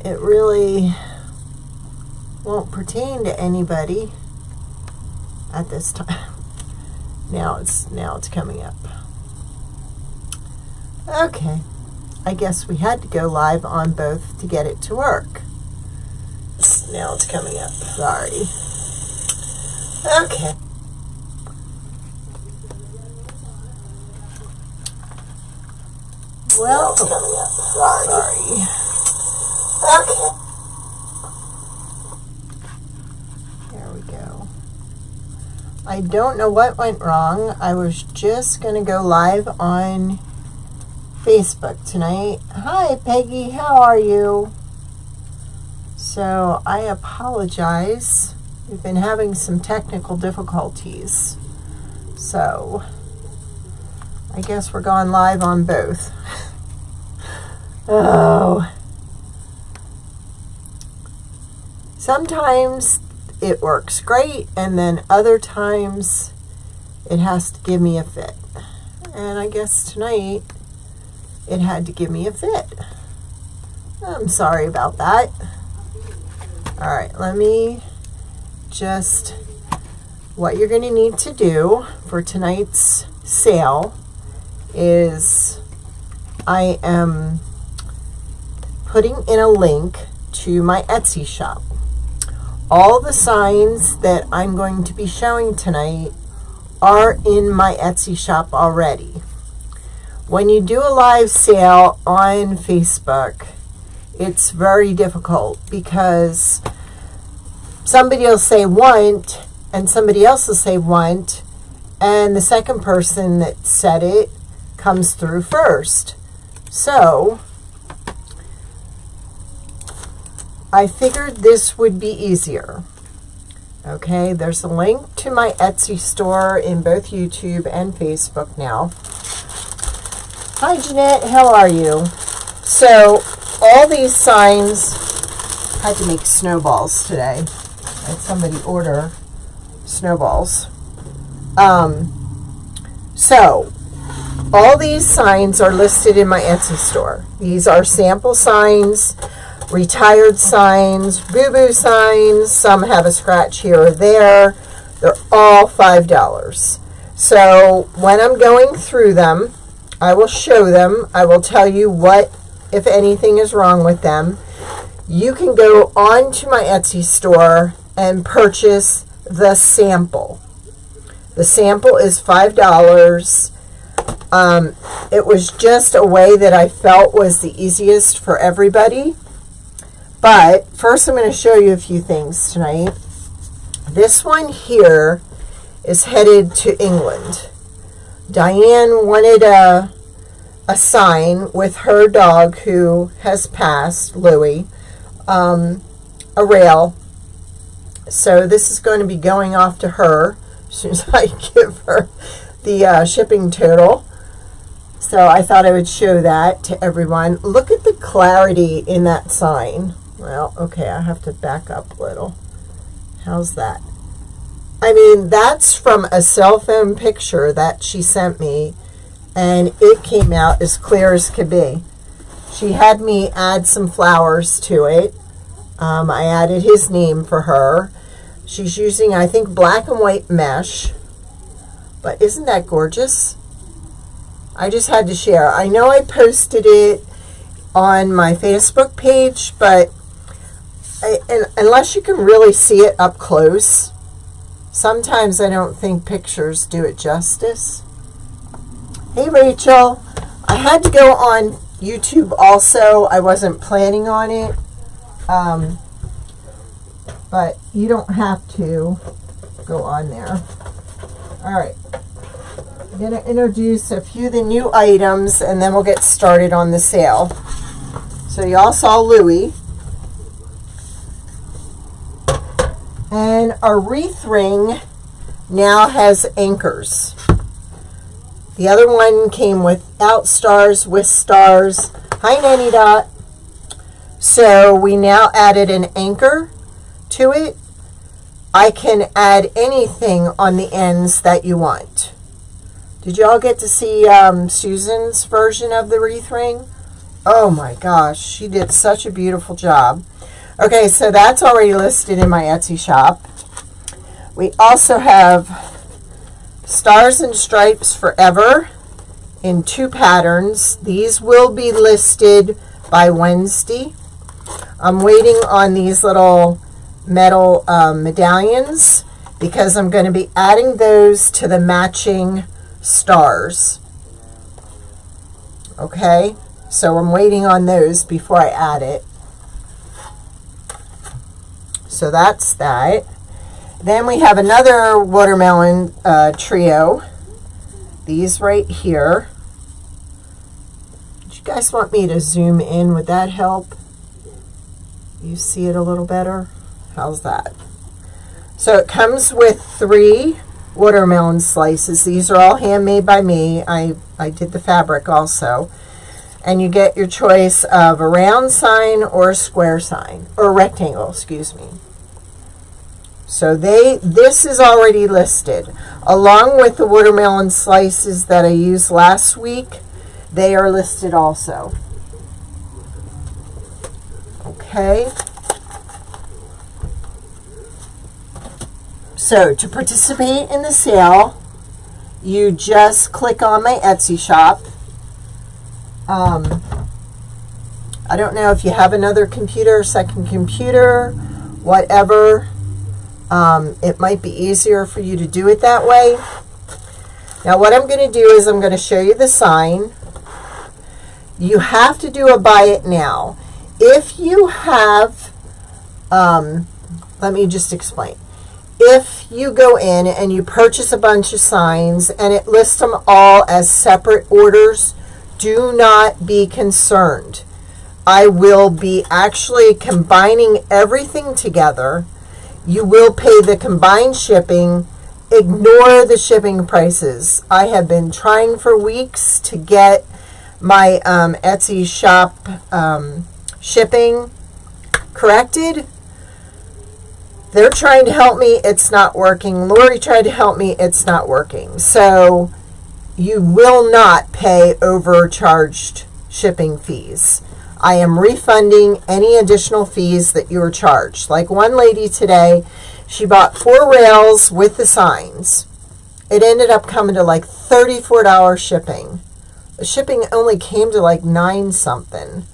it really won't pertain to anybody at this time. Now it's coming up. Okay, I guess we had to go live on both to get it to work. Now it's coming up. Sorry. Okay. Well, sorry. Okay. There we go. I don't know what went wrong. I was just going to go live on Facebook tonight. Hi, Peggy. How are you? So I apologize. We've been having some technical difficulties. So I guess we're going live on both. Oh. Sometimes it works great, and then other times it has to give me a fit. And I guess tonight it had to give me a fit. I'm sorry about that. All right, let me just, what you're going to need to do for tonight's sale is I am putting in a link to my Etsy shop. All the signs that I'm going to be showing tonight are in my Etsy shop already. When you do a live sale on Facebook, it's very difficult because somebody will say want and somebody else will say want, and the second person that said it comes through first. So I figured this would be easier. Okay, there's a link to my Etsy store in both YouTube and Facebook now. Hi, Jeanette. How are you? So all these signs, I had to make snowballs today. I had somebody order snowballs. So all these signs are listed in my Etsy store. These are sample signs, retired signs, boo-boo signs. Some have a scratch here or there. They're all $5. So when I'm going through them, I will show them. I will tell you what, if anything, is wrong with them. You can go on to my Etsy store and purchase the sample. The sample is $5. It was just a way that I felt was the easiest for everybody. But first I'm going to show you a few things tonight. This one here is headed to England. Diane wanted a sign with her dog who has passed, Louie, a rail. So this is going to be going off to her as soon as I give her the shipping total. So I thought I would show that to everyone. Look at the clarity in that sign. Well, okay, I have to back up a little. How's that? I mean, that's from a cell phone picture that she sent me, and it came out as clear as could be. She had me add some flowers to it. I added his name for her. She's using, I think, black and white mesh. But isn't that gorgeous? I just had to share. I know I posted it on my Facebook page, but unless you can really see it up close, sometimes I don't think pictures do it justice. Hey, Rachel. I had to go on YouTube also. I wasn't planning on it. But you don't have to go on there. All right. I'm going to introduce a few of the new items, and then we'll get started on the sale. So y'all saw Louie. And our wreath ring now has anchors. The other one came without stars, with stars. Hi, Nanny Dot. So we now added an anchor to it. I can add anything on the ends that you want. Did you all get to see Susan's version of the wreath ring? Oh my gosh, she did such a beautiful job. Okay, so that's already listed in my Etsy shop. We also have Stars and Stripes Forever in 2 patterns. These will be listed by Wednesday. I'm waiting on these little metal medallions because I'm going to be adding those to the matching stars. Okay, so I'm waiting on those before I add it. So that's that. Then we have another watermelon trio. These right here. Do you guys want me to zoom in? Would that help? You see it a little better? How's that? So it comes with 3 watermelon slices. These are all handmade by me. I did the fabric also. And you get your choice of a round sign or a square sign, or a rectangle, excuse me. So this is already listed. Along with the watermelon slices that I used last week, they are listed also. Okay. So to participate in the sale, you just click on my Etsy shop. I don't know if you have another computer, second computer, whatever. It might be easier for you to do it that way. Now what I'm going to do is I'm going to show you the sign. You have to do a buy it now. If you have, let me just explain. If you go in and you purchase a bunch of signs and it lists them all as separate orders, do not be concerned. I will be actually combining everything together. You will pay the combined shipping. Ignore the shipping prices. I have been trying for weeks to get my Etsy shop shipping corrected. They're trying to help me. It's not working. Lori tried to help me. It's not working. So you will not pay overcharged shipping fees. I am refunding any additional fees that you were charged. Like one lady today, she bought 4 rails with the signs. It ended up coming to like $34 shipping. The shipping only came to like 9 something.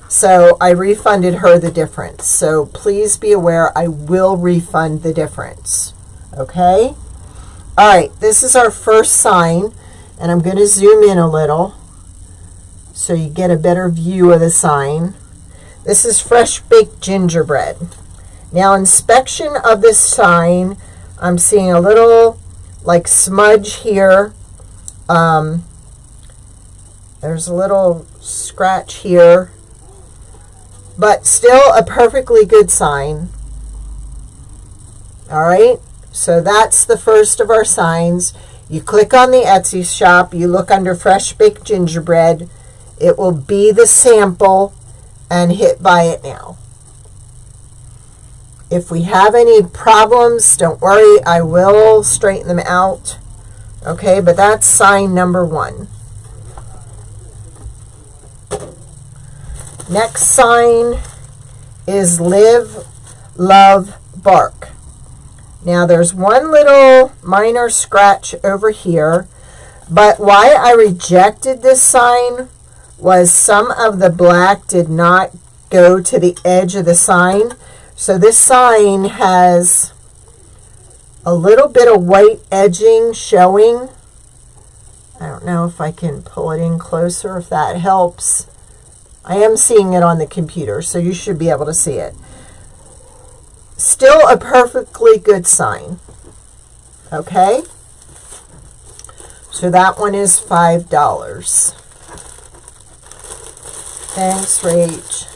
So I refunded her the difference. So please be aware, I will refund the difference. Okay? All right, this is our first sign, and I'm going to zoom in a little so you get a better view of the sign. This is Fresh Baked Gingerbread. Now, inspection of this sign, I'm seeing a little like smudge here. There's a little scratch here, but still a perfectly good sign. All right, so that's the first of our signs. You click on the Etsy shop, you look under Fresh Baked Gingerbread. It will be the sample, and hit buy it now. If we have any problems, don't worry, I will straighten them out. Okay, but that's sign number 1. Next sign is Live, Love, Bark. Now there's one little minor scratch over here, but why I rejected this sign was some of the black did not go to the edge of the sign. So this sign has a little bit of white edging showing. I don't know if I can pull it in closer, if that helps. I am seeing it on the computer, so you should be able to see it. Still a perfectly good sign. Okay? So that one is $5. Thanks, Rach.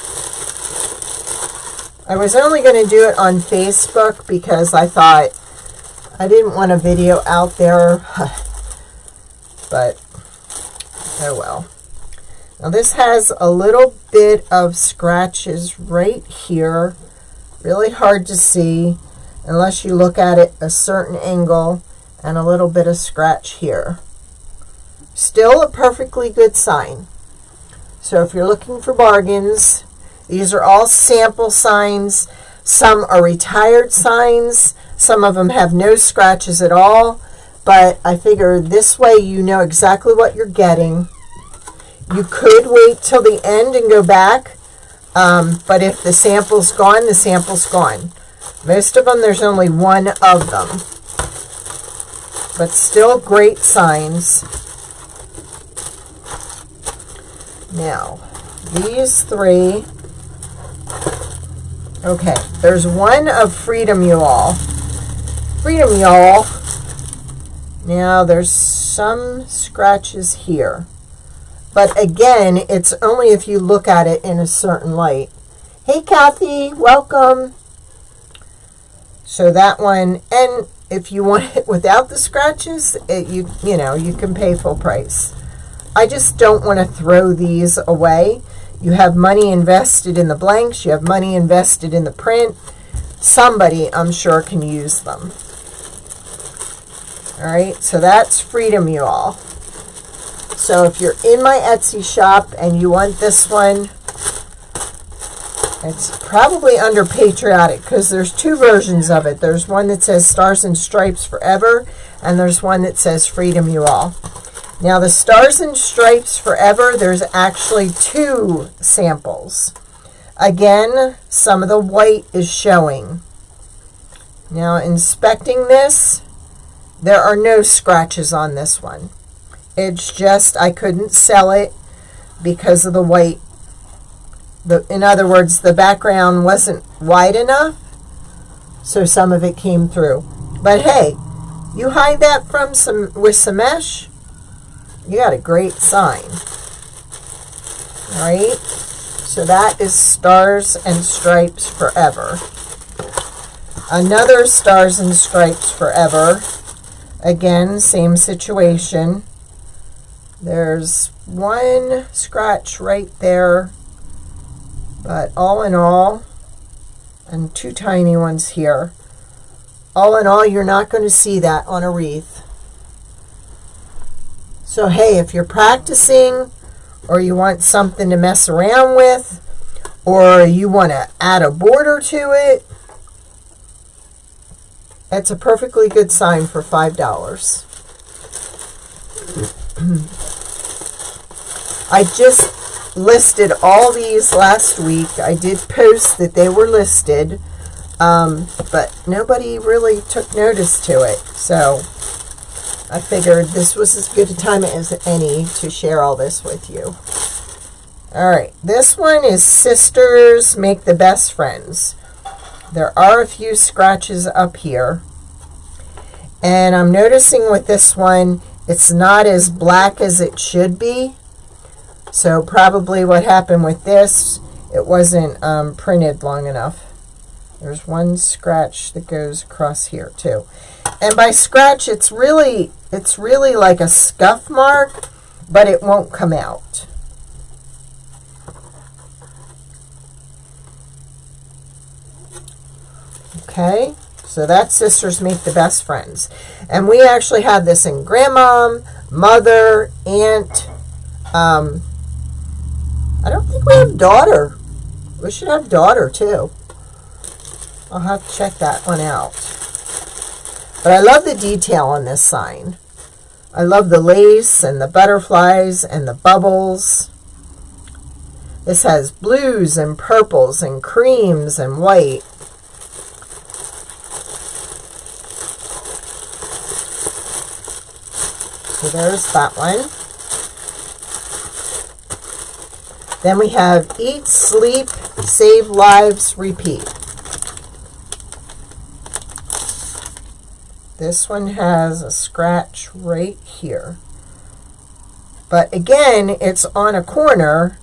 I was only going to do it on Facebook because I thought I didn't want a video out there. But, oh well. Now this has a little bit of scratches right here. Really hard to see unless you look at it a certain angle, and a little bit of scratch here. Still a perfectly good sign. So if you're looking for bargains, these are all sample signs. Some are retired signs. Some of them have no scratches at all. But I figure this way you know exactly what you're getting. You could wait till the end and go back. But if the sample's gone, the sample's gone. Most of them, there's only one of them. But still great signs. Now, these three. Okay, there's one of Freedom You All. Freedom Y'all. Now, there's some scratches here. But again, it's only if you look at it in a certain light. Hey, Kathy, welcome. So that one, and if you want it without the scratches, you can pay full price. I just don't want to throw these away. You have money invested in the blanks. You have money invested in the print. Somebody, I'm sure, can use them. All right, so that's Freedom You All. So if you're in my Etsy shop and you want this one, it's probably under Patriotic because there's two versions of it. There's one that says Stars and Stripes Forever, and there's one that says Freedom You All. Now the Stars and Stripes Forever, there's actually two samples. Again, some of the white is showing. Now inspecting this, there are no scratches on this one. It's just I couldn't sell it because of the white. In other words, the background wasn't wide enough, so some of it came through. But hey, you hide that with some mesh, you got a great sign. All right, so that is Stars and Stripes Forever. Another Stars and Stripes Forever. Again, same situation. There's one scratch right there, but all in all, and two tiny ones here. All in all, you're not going to see that on a wreath. So hey, if you're practicing, or you want something to mess around with, or you want to add a border to it, that's a perfectly good sign for $5. I just listed all these last week. I did post that they were listed, but nobody really took notice to it. So I figured this was as good a time as any to share all this with you. All right, this one is Sisters Make the Best Friends. There are a few scratches up here. And I'm noticing with this one, it's not as black as it should be. So probably what happened with this, it wasn't printed long enough. There's one scratch that goes across here too. And by scratch, it's really like a scuff mark, but it won't come out. Okay, so that's Sisters Make the Best Friends. And we actually have this in Grandmom, Mother, Aunt. I don't think we have Daughter. We should have Daughter too. I'll have to check that one out. But I love the detail on this sign. I love the lace and the butterflies and the bubbles. This has blues and purples and creams and white. So there's that one. Then we have Eat, Sleep, Save Lives, Repeat. This one has a scratch right here. But again, it's on a corner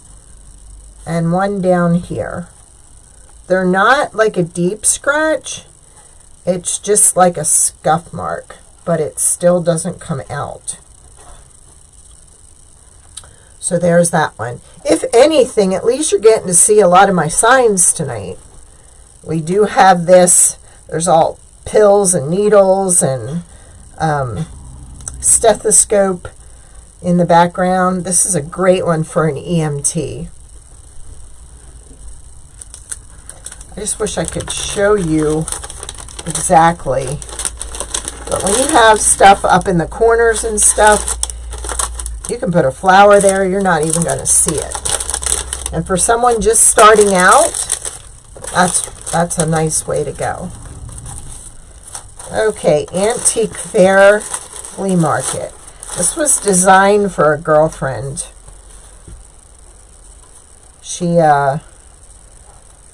and one down here. They're not like a deep scratch. It's just like a scuff mark, but it still doesn't come out. So there's that one. If anything, at least you're getting to see a lot of my signs tonight. We do have this. There's all pills and needles and stethoscope. in the background. This is a great one for an EMT. I just wish I could show you exactly. But when you have stuff up in the corners and stuff, you can put a flower there. You're not even going to see it. And for someone just starting out, that's a nice way to go. Okay, Antique Fair Flea Market. This was designed for a girlfriend.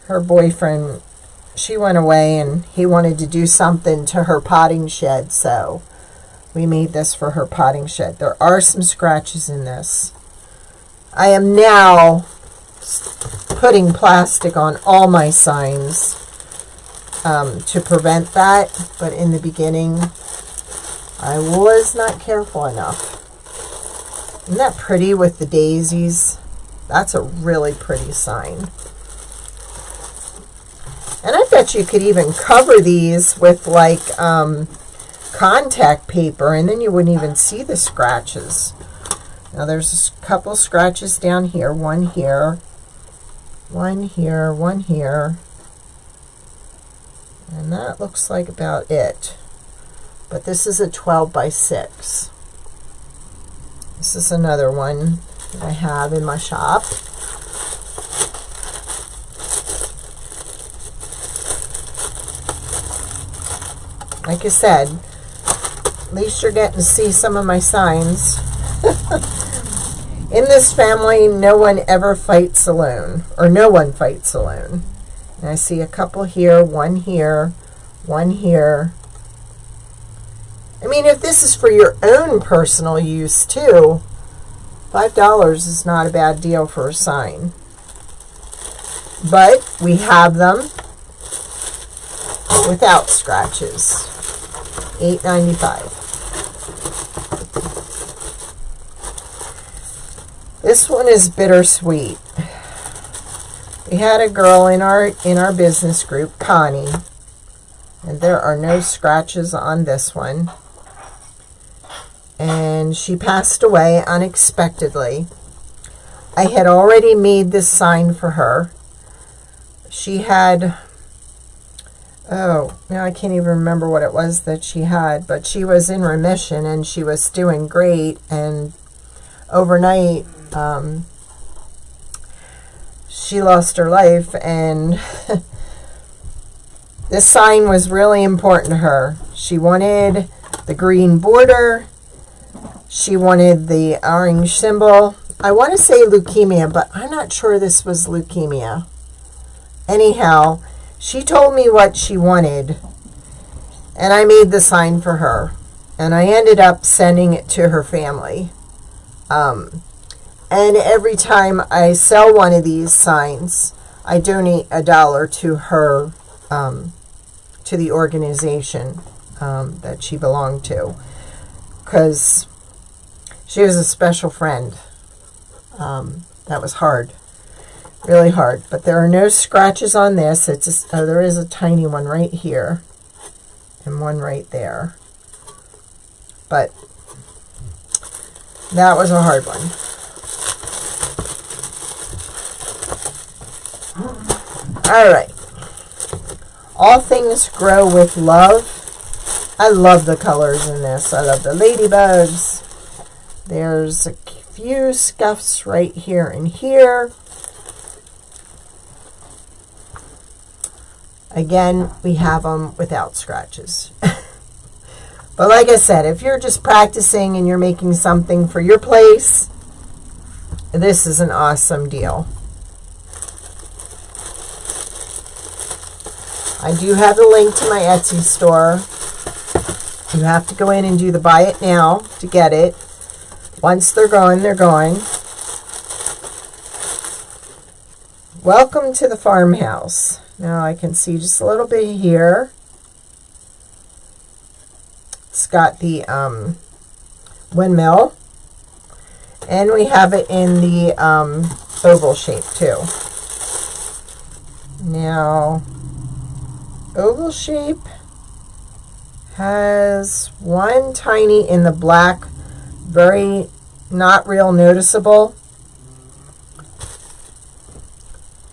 Her boyfriend, she went away and he wanted to do something to her potting shed, so we made this for her potting shed. There are some scratches in this. I am now putting plastic on all my signs to prevent that, but in the beginning I was not careful enough. Isn't that pretty with the daisies? That's a really pretty sign. And I bet you could even cover these with like contact paper, and then you wouldn't even see the scratches. Now there's a couple scratches down here. One here, one here, one here. And that looks like about it. But this is a 12 by 6. This is another one that I have in my shop. Like I said, at least you're getting to see some of my signs. In this family, no one ever fights alone, or no one fights alone. And I see a couple here, one here, one here. I mean, if this is for your own personal use too, $5 is not a bad deal for a sign. But we have them without scratches. $8.95. This one is bittersweet. We had a girl in our business group, Connie, and there are no scratches on this one. And she passed away unexpectedly. I had already made this sign for her. She had, oh, now I can't even remember what it was that she had, but she was in remission and she was doing great. And overnight, she lost her life, and this sign was really important to her. She wanted the green border. She wanted the orange symbol. I want to say leukemia, but I'm not sure this was leukemia. Anyhow, she told me what she wanted, and I made the sign for her. And I ended up sending it to her family. And every time I sell one of these signs, I donate $1 to her, to the organization that she belonged to, because she was a special friend. That was hard, really hard. But there are no scratches on this. It's just, oh, there is a tiny one right here and one right there. But that was a hard one. All right. All Things Grow with Love. I love the colors in this. I love the ladybugs. There's a few scuffs right here and here. Again, we have them without scratches. But like I said, if you're just practicing and you're making something for your place, this is an awesome deal. I do have the link to my Etsy store. You have to go in and do the buy it now to get it. Once they're gone, they're gone. Welcome to the farmhouse. Now I can see just a little bit here. It's got the windmill. And we have it in the oval shape too. Now, oval shape has one tiny in the black, very not real noticeable.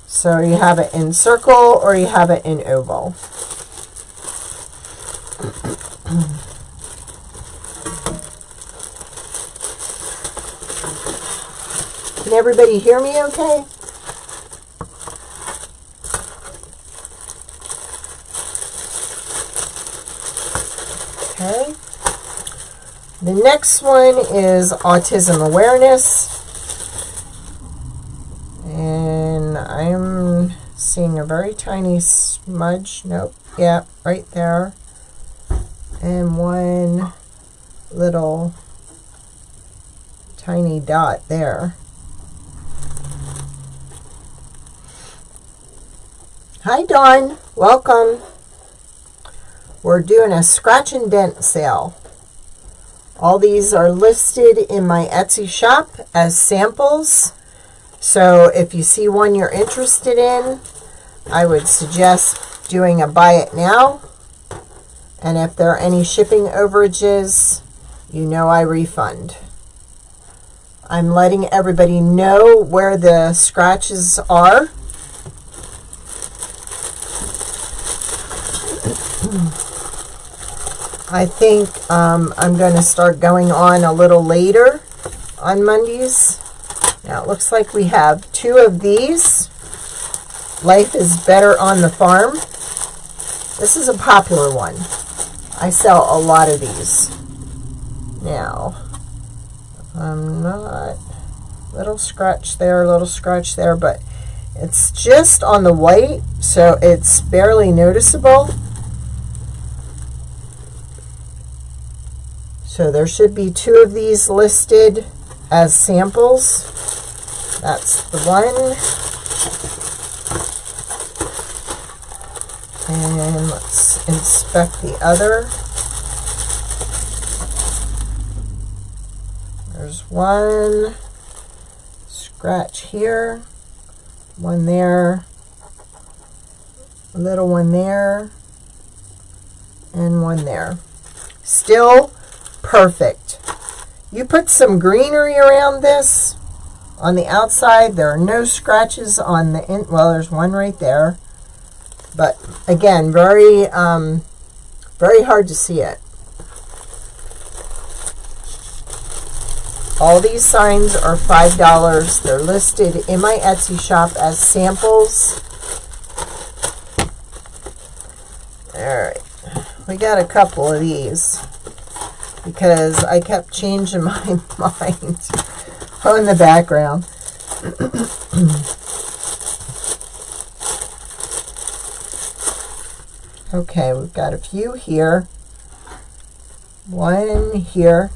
So you have it in circle or you have it in oval. Can everybody hear me okay? Okay. The next one is autism awareness. And I'm seeing a very tiny smudge. Nope. Yeah, right there. And one little tiny dot there. Hi, Dawn. Welcome. We're doing a scratch and dent sale. All these are listed in my Etsy shop as samples. So if you see one you're interested in, I would suggest doing a buy it now. And if there are any shipping overages, you know I refund. I'm letting everybody know where the scratches are. I think I'm going to start going on a little later on Mondays. Now it looks like we have 2 of these. Life is Better on the Farm. This is a popular one. I sell a lot of these. Now, I'm not, little scratch there, but it's just on the white, so it's barely noticeable. So there should be 2 of these listed as samples. That's the one. And let's inspect the other. There's one scratch here, one there, a little one there, and one there. Still perfect. You put some greenery around this on the outside. There are no scratches on the in. Well, there's one right there, but again, very hard to see it. All these signs are $5. They're listed in my Etsy shop as samples. All right, we got a couple of these, because I kept changing my mind on the background. Okay, we've got a few here. One here.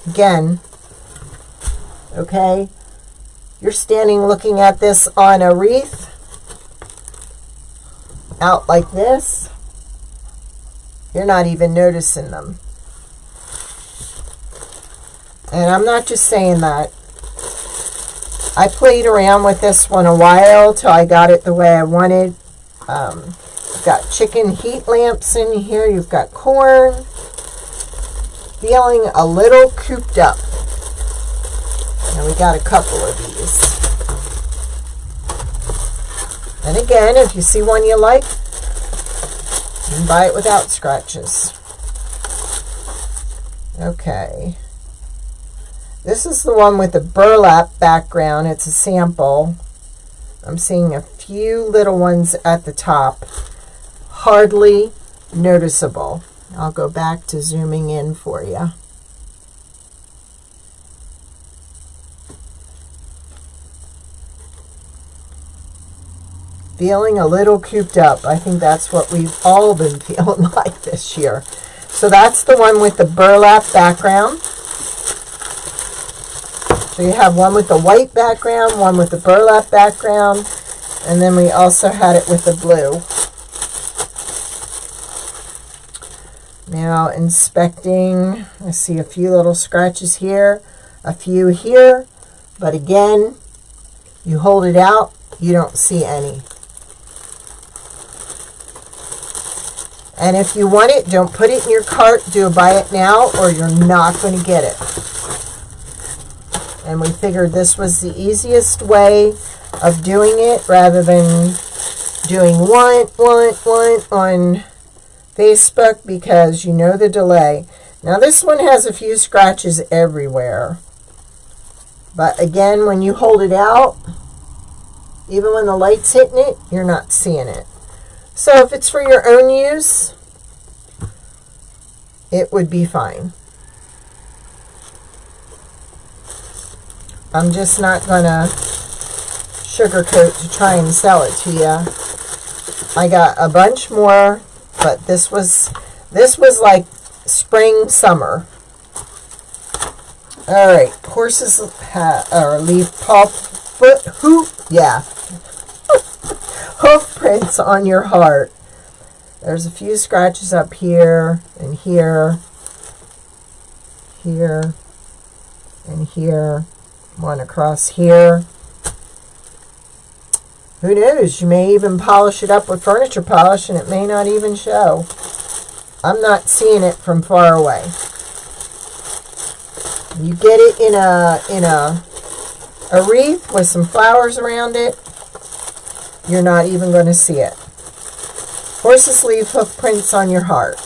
Again, okay, you're standing looking at this on a wreath out like this. You're not even noticing them. And I'm not just saying that. I played around with this one a while till I got it the way I wanted. You've got chicken heat lamps in here. You've got corn. Feeling a little cooped up. And we got a couple of these. And again, if you see one you like, you can buy it without scratches. Okay. This is the one with the burlap background. It's a sample. I'm seeing a few little ones at the top. Hardly noticeable. I'll go back to zooming in for you. Feeling a little cooped up. I think that's what we've all been feeling like this year. So that's the one with the burlap background. So you have one with the white background, one with the burlap background, and then we also had it with the blue. Now inspecting, I see a few little scratches here, a few here, but again, you hold it out, you don't see any. And if you want it, don't put it in your cart, do a buy it now, or you're not going to get it. And we figured this was the easiest way of doing it rather than doing one on Facebook, because you know the delay. Now this one has a few scratches everywhere. But again, when you hold it out, even when the light's hitting it, you're not seeing it. So if it's for your own use, it would be fine. I'm just not going to sugarcoat to try and sell it to you. I got a bunch more, but this was like spring, summer. All right, horses leave hoof prints on your heart. There's a few scratches up here and here, here, and here. One across here. Who knows? You may even polish it up with furniture polish and it may not even show. I'm not seeing it from far away. You get it in a wreath with some flowers around it, you're not even going to see it. Horses leave hoof prints on your heart.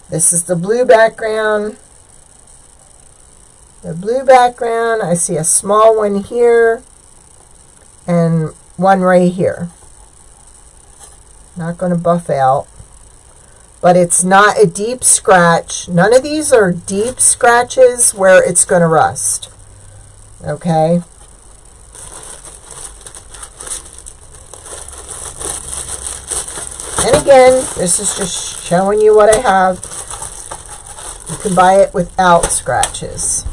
This is the blue background. The blue background, I see a small one here and one right here. Not going to buff out. But it's not a deep scratch. None of these are deep scratches where it's going to rust. Okay? And again, this is just showing you what I have. You can buy it without scratches.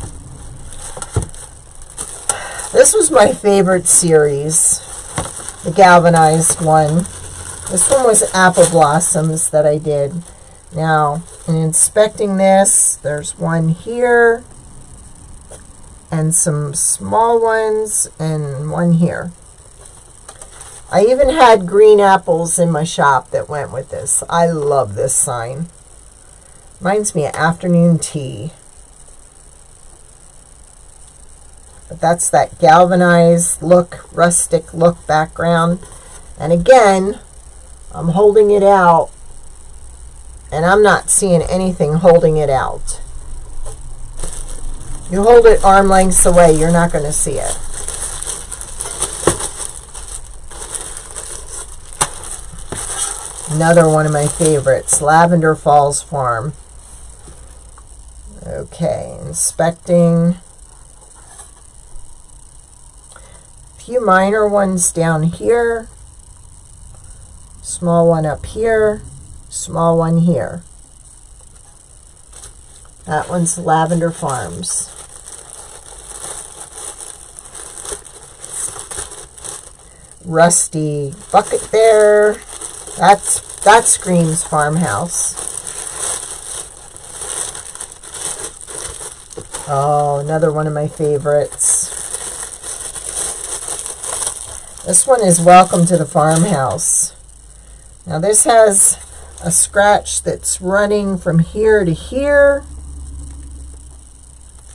This was my favorite series, the galvanized one. This one was apple blossoms that I did. Now, in inspecting this, there's one here, and some small ones, and one here. I even had green apples in my shop that went with this. I love this sign. Reminds me of afternoon tea. But that's that galvanized look, rustic look background. And again, I'm holding it out, and I'm not seeing anything holding it out. You hold it arm lengths away, you're not going to see it. Another one of my favorites, Lavender Falls Farm. Okay, inspecting. A few minor ones down here. Small one up here. Small one here. That one's Lavender Farms. Rusty bucket there. That screams farmhouse. Oh, another one of my favorites. This one is Welcome to the Farmhouse. Now this has a scratch that's running from here to here.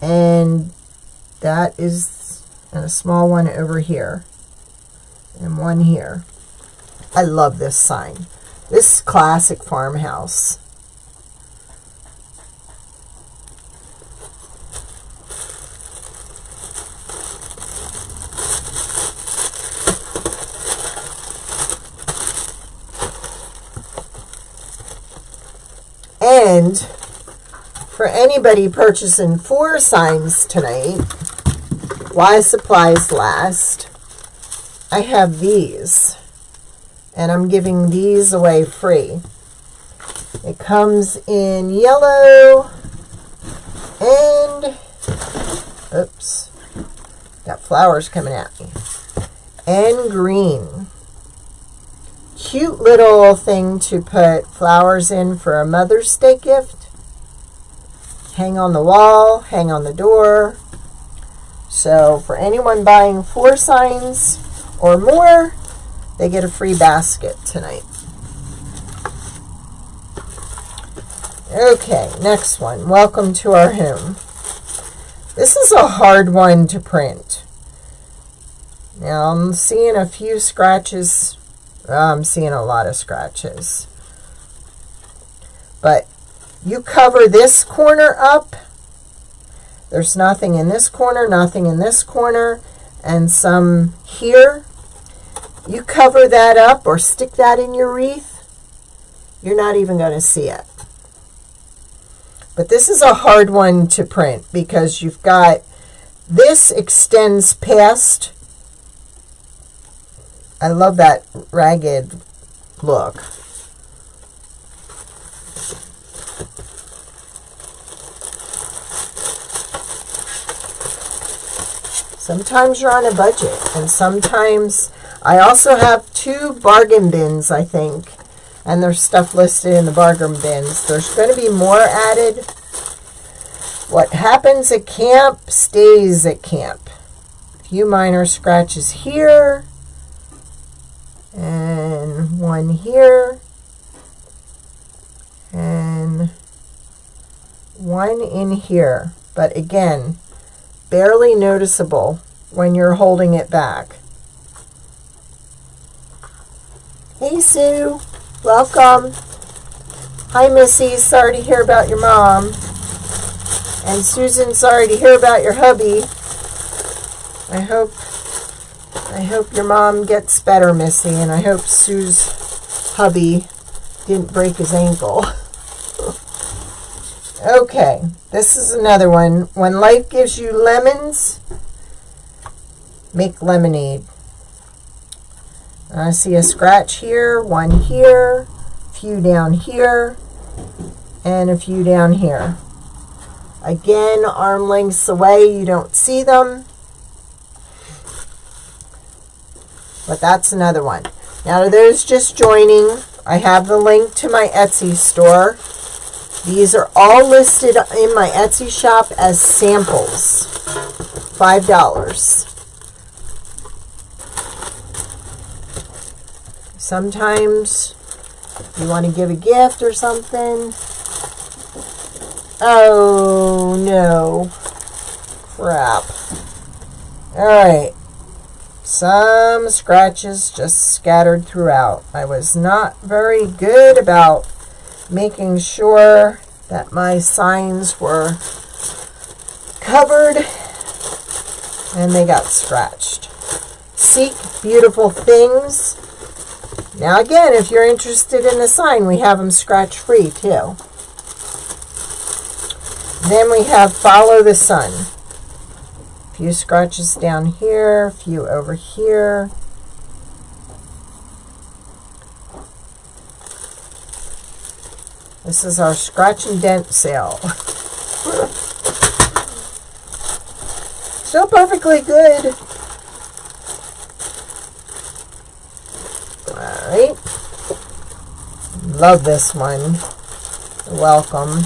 And that is a small one over here. And one here. I love this sign. This classic farmhouse. And for anybody purchasing 4 signs tonight, why supplies last, I have these. And I'm giving these away free. It comes in yellow and, oops, got flowers coming at me, and green. Cute little thing to put flowers in for a Mother's Day gift. Hang on the wall, hang on the door. So for anyone buying 4 signs or more, they get a free basket tonight. Okay, next one. Welcome to our home. This is a hard one to print. Now I'm seeing a few scratches. I'm seeing a lot of scratches. But you cover this corner up. There's nothing in this corner, nothing in this corner, and some here. You cover that up or stick that in your wreath, you're not even going to see it. But this is a hard one to print because you've got, this extends past. I love that ragged look. Sometimes you're on a budget, and sometimes I also have 2 bargain bins, I think, and there's stuff listed in the bargain bins. There's going to be more added. What happens at camp stays at camp. A few minor scratches here, and one here, and one in here. But again, barely noticeable when you're holding it back. Hey Sue, welcome. Hi Missy, sorry to hear about your mom. And Susan, sorry to hear about your hubby. I hope your mom gets better, Missy, and I hope Sue's hubby didn't break his ankle. Okay, this is another one. When life gives you lemons, make lemonade. I see a scratch here, one here, a few down here, and a few down here. Again, arm lengths away, you don't see them. But that's another one. Now, to those just joining, I have the link to my Etsy store. These are all listed in my Etsy shop as samples. $5. Sometimes you want to give a gift or something. Oh, no. Crap. Alright. Some scratches just scattered throughout. I was not very good about making sure that my signs were covered, and they got scratched. Seek beautiful things. Now again, if you're interested in a sign, we have them scratch free too. Then we have Follow the Sun. A few scratches down here, a few over here. This is our scratch and dent sale. Still perfectly good. Alright. Love this one. Welcome.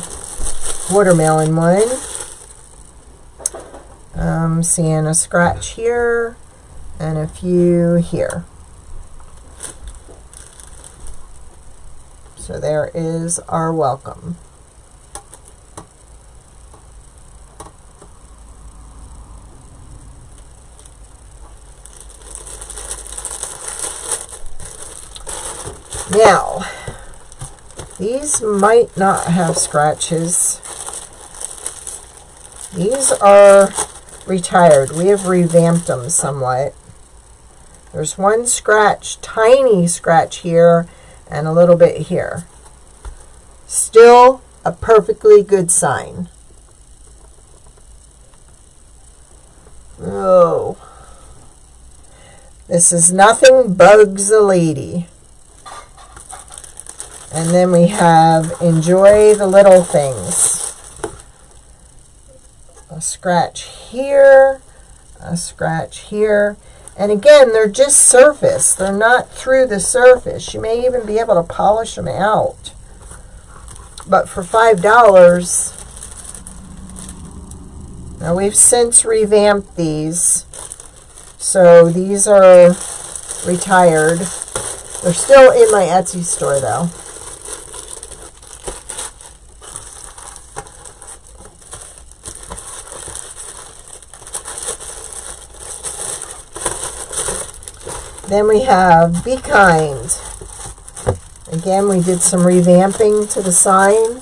Watermelon one. Seeing a scratch here and a few here. So there is our welcome. Now, these might not have scratches. These are retired. We have revamped them somewhat. There's one scratch, tiny scratch here, and a little bit here. Still a perfectly good sign. Oh. This is Nothing Bugs a Lady. And then we have Enjoy the Little Things. A scratch here, a scratch here. And again, they're just surface. They're not through the surface. You may even be able to polish them out. But for $5, now we've since revamped these. So these are retired. They're still in my Etsy store though. Then we have Be Kind. Again, we did some revamping to the sign.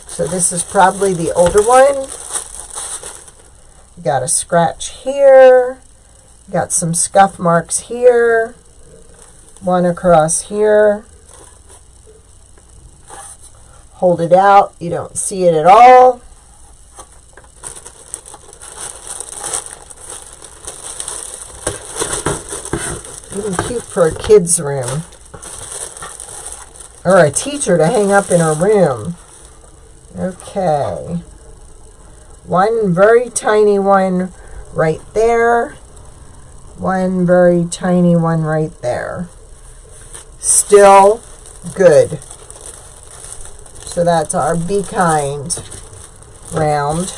So this is probably the older one. Got a scratch here. Got some scuff marks here. One across here. Hold it out. You don't see it at all. Even cute for a kid's room. Or a teacher to hang up in her room. Okay. One very tiny one right there. One very tiny one right there. Still good. So that's our Be Kind round.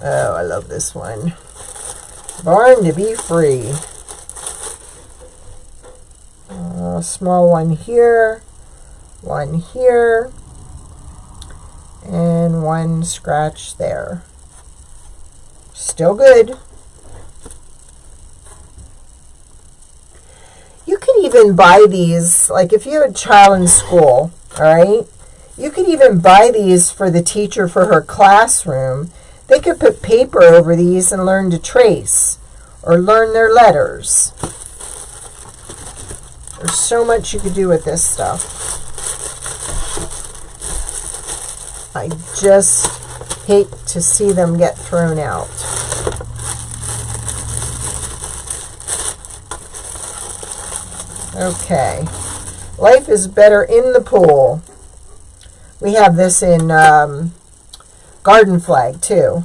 Oh, I love this one. Born to be free. A small one here, and one scratch there. Still good. You could even buy these, like if you have a child in school, all right? You could even buy these for the teacher for her classroom. They could put paper over these and learn to trace or learn their letters. There's so much you could do with this stuff. I just hate to see them get thrown out. Okay. Life is better in the pool. We have this in garden flag too.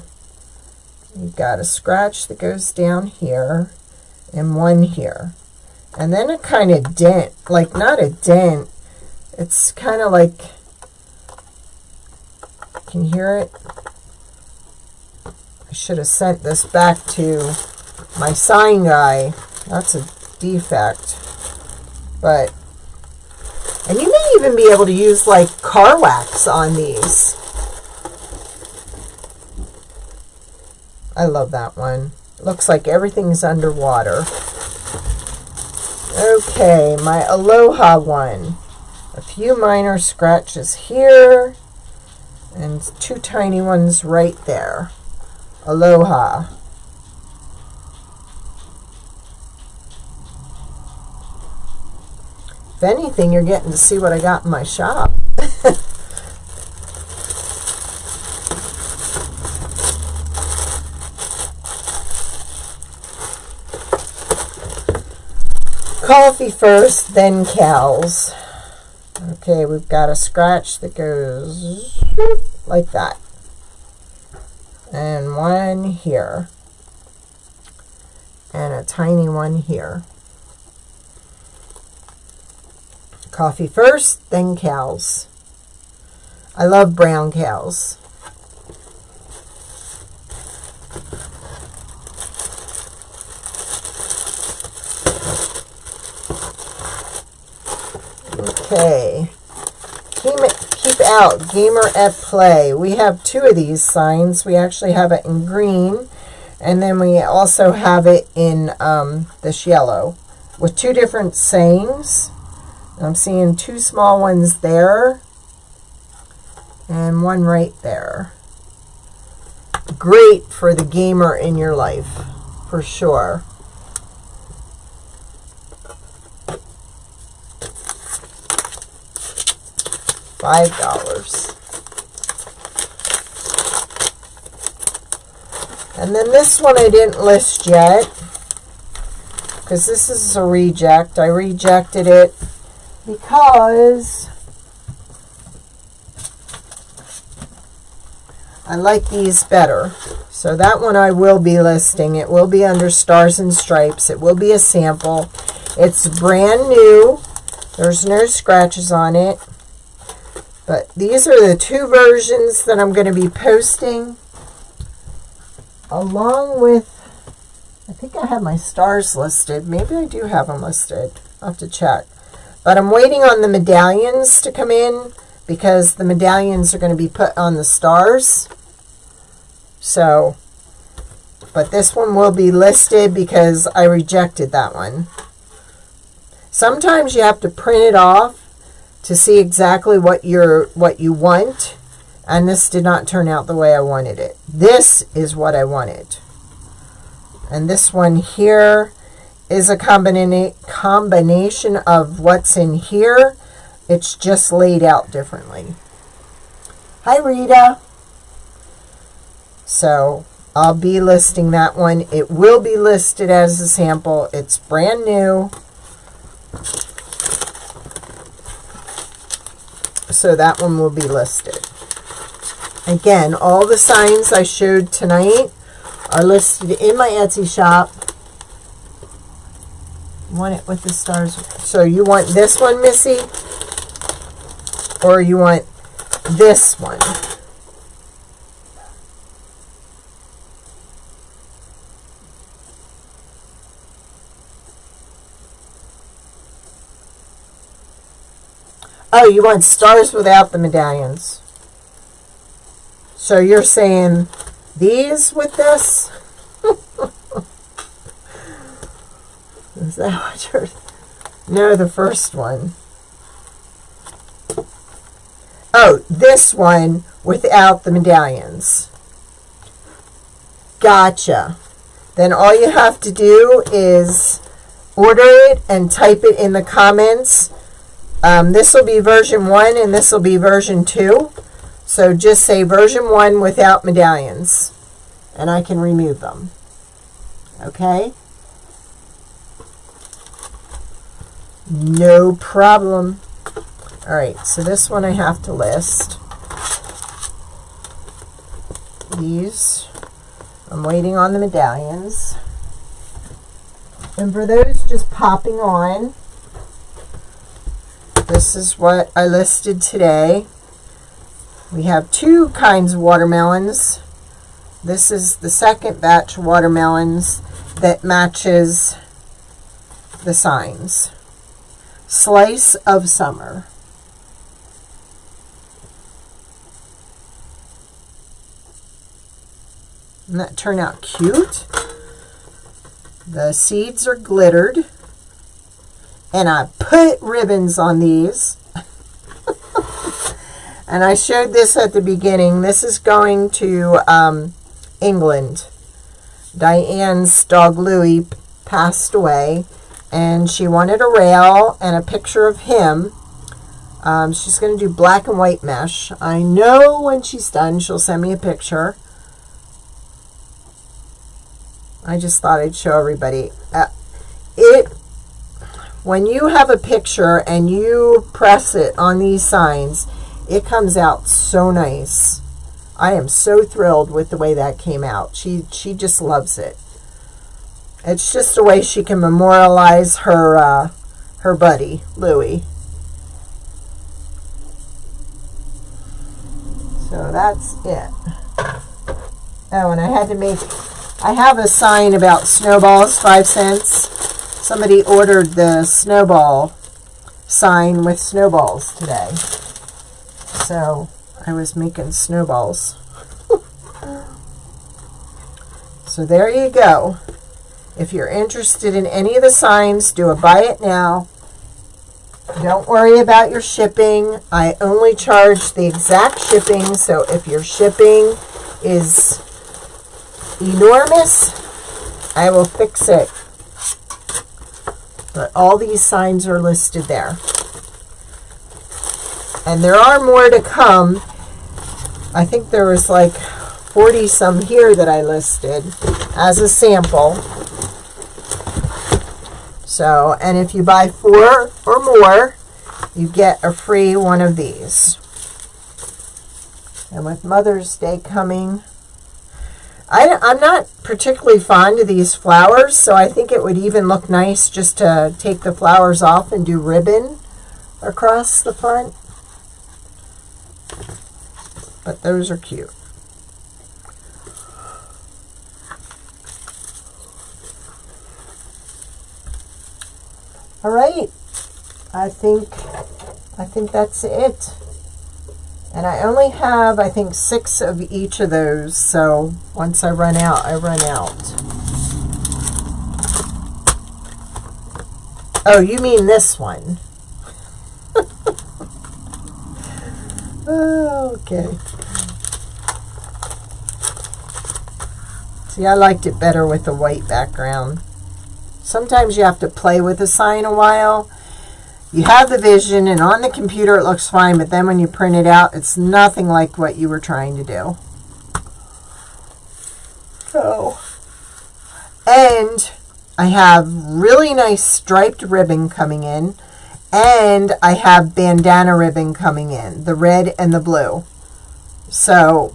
You've got a scratch that goes down here and one here. And then a kind of dent, like not a dent, it's kind of like, can you hear it? I should have sent this back to my sign guy. That's a defect. But, and you may even be able to use like car wax on these. I love that one. Looks like everything's underwater. Okay, my Aloha one. A few minor scratches here and two tiny ones right there. Aloha. If anything, you're getting to see what I got in my shop. Coffee first, then cows. Okay, we've got a scratch that goes like that. And one here. And a tiny one here. Coffee first, then cows. I love brown cows. Okay, keep out, gamer at play. We have two of these signs. We actually have it in green, and then we also have it in this yellow with two different sayings. I'm seeing two small ones there and one right there. Great for the gamer in your life, for sure. $5. And then this one I didn't list yet because this is a reject. I rejected it because I like these better. So that one I will be listing. It will be under Stars and Stripes. It will be a sample. It's brand new. There's no scratches on it. But these are the two versions that I'm going to be posting, along with, I think I have my stars listed. Maybe I do have them listed. I'll have to check. But I'm waiting on the medallions to come in because the medallions are going to be put on the stars. So, but this one will be listed because I rejected that one. Sometimes you have to print it off to see exactly what you want, and this did not turn out the way I wanted it. This is what I wanted. And this one here is a combination of what's in here. It's just laid out differently. Hi, Rita. So I'll be listing that one. It will be listed as a sample. It's brand new. So that one will be listed. Again, all the signs I showed tonight are listed in my Etsy shop. Want it with the stars. So you want this one, Missy? Or you want this one? Oh, you want stars without the medallions. So you're saying these with this? Is that what you're... No, the first one. Oh, this one without the medallions. Gotcha. Then all you have to do is order it and type it in the comments. This will be version 1 and this will be version 2. So just say version 1 without medallions and I can remove them. Okay? No problem. Alright, so this one I have to list. These. I'm waiting on the medallions. And for those just popping on, this is what I listed today. We have 2 kinds of watermelons. This is the second batch of watermelons that matches the signs. Slice of Summer. Doesn't that turn out cute? The seeds are glittered. And I put ribbons on these. And I showed this at the beginning. This is going to England. Diane's dog Louie passed away. And she wanted a rail and a picture of him. She's going to do black and white mesh. I know when she's done, she'll send me a picture. I just thought I'd show everybody. When you have a picture and you press it on these signs, it comes out so nice. I am so thrilled with the way that came out. She just loves it. It's just a way she can memorialize her buddy, Louie. So that's it. Oh, and I have a sign about snowballs, 5 cents. Somebody ordered the snowball sign with snowballs today. So I was making snowballs. So there you go. If you're interested in any of the signs, do a buy it now. Don't worry about your shipping. I only charge the exact shipping. So if your shipping is enormous, I will fix it. But all these signs are listed there. And there are more to come. I think there was like 40 some here that I listed as a sample. So, and if you buy 4 or more, you get a free one of these. And with Mother's Day coming, I'm not particularly fond of these flowers, so I think it would even look nice just to take the flowers off and do ribbon across the front. But those are cute. All right. I think that's it. And I only have, I think, 6 of each of those. So once I run out, I run out. Oh, you mean this one? Okay. See, I liked it better with the white background. Sometimes you have to play with a sign a while. You have the vision, and on the computer it looks fine, but then when you print it out, it's nothing like what you were trying to do. So, and I have really nice striped ribbon coming in, and I have bandana ribbon coming in, the red and the blue. So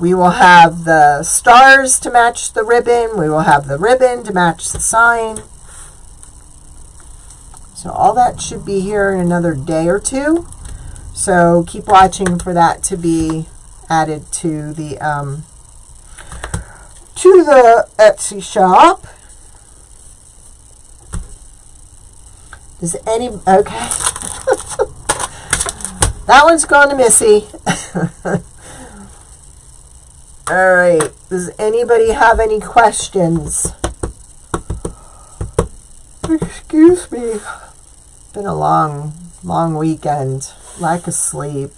we will have the stars to match the ribbon. We will have the ribbon to match the sign. So all that should be here in another day or two. So keep watching for that to be added to the Etsy shop. Does any, okay. That one's going to Missy. All right. Does anybody have any questions? Excuse me. Been a long weekend. Lack of sleep.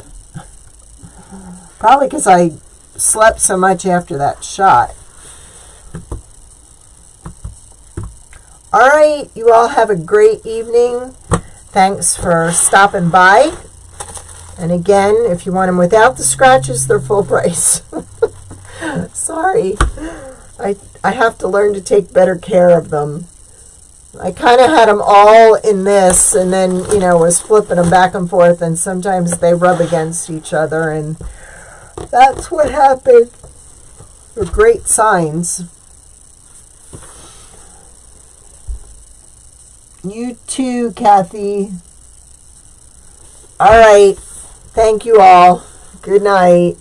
Probably because I slept so much after that shot. All right. You all have a great evening. Thanks for stopping by. And again, if you want them without the scratches, they're full price. Sorry. I have to learn to take better care of them. I kind of had them all in this, and then, was flipping them back and forth, and sometimes they rub against each other, and that's what happened. They're great signs. You too, Kathy. All right. Thank you all. Good night.